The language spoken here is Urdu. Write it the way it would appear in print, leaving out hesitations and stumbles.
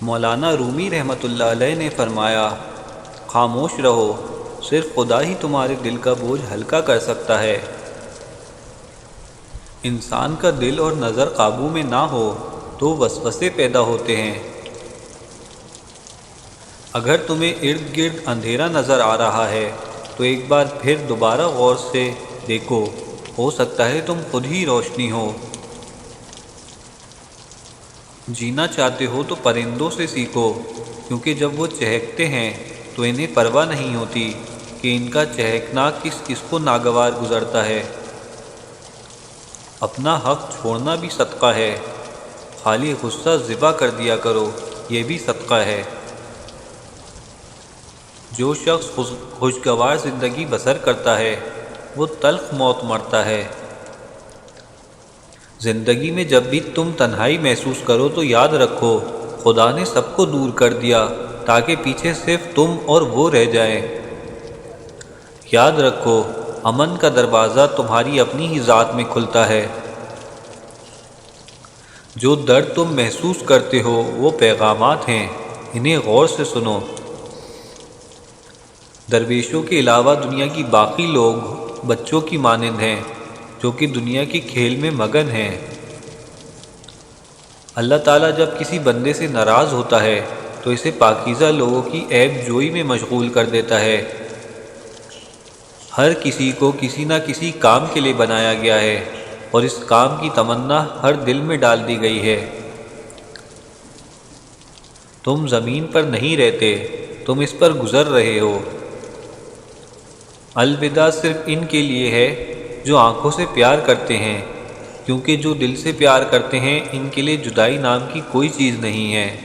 مولانا رومی رحمۃ اللہ علیہ نے فرمایا، خاموش رہو، صرف خدا ہی تمہارے دل کا بوجھ ہلکا کر سکتا ہے۔ انسان کا دل اور نظر قابو میں نہ ہو تو وسوسے پیدا ہوتے ہیں۔ اگر تمہیں ارد گرد اندھیرا نظر آ رہا ہے تو ایک بار پھر دوبارہ غور سے دیکھو، ہو سکتا ہے تم خود ہی روشنی ہو۔ جینا چاہتے ہو تو پرندوں سے سیکھو، کیونکہ جب وہ چہکتے ہیں تو انہیں پرواہ نہیں ہوتی کہ ان کا چہکنا کس کس کو ناگوار گزرتا ہے۔ اپنا حق چھوڑنا بھی صدقہ ہے، خالی غصہ ذبح کر دیا کرو، یہ بھی صدقہ ہے۔ جو شخص خوشگوار زندگی بسر کرتا ہے وہ تلخ موت مرتا ہے۔ زندگی میں جب بھی تم تنہائی محسوس کرو تو یاد رکھو، خدا نے سب کو دور کر دیا تاکہ پیچھے صرف تم اور وہ رہ جائیں۔ یاد رکھو، امن کا دروازہ تمہاری اپنی ہی ذات میں کھلتا ہے۔ جو درد تم محسوس کرتے ہو وہ پیغامات ہیں، انہیں غور سے سنو۔ درویشوں کے علاوہ دنیا کی باقی لوگ بچوں کی مانند ہیں جو کہ دنیا کے کھیل میں مگن ہیں۔ اللہ تعالیٰ جب کسی بندے سے ناراض ہوتا ہے تو اسے پاکیزہ لوگوں کی عیب جوئی میں مشغول کر دیتا ہے۔ ہر کسی کو کسی نہ کسی کام کے لیے بنایا گیا ہے اور اس کام کی تمنا ہر دل میں ڈال دی گئی ہے۔ تم زمین پر نہیں رہتے، تم اس پر گزر رہے ہو۔ الوداع صرف ان کے لیے ہے جو آنکھوں سے پیار کرتے ہیں، کیونکہ جو دل سے پیار کرتے ہیں ان کے لیے جدائی نام کی کوئی چیز نہیں ہے۔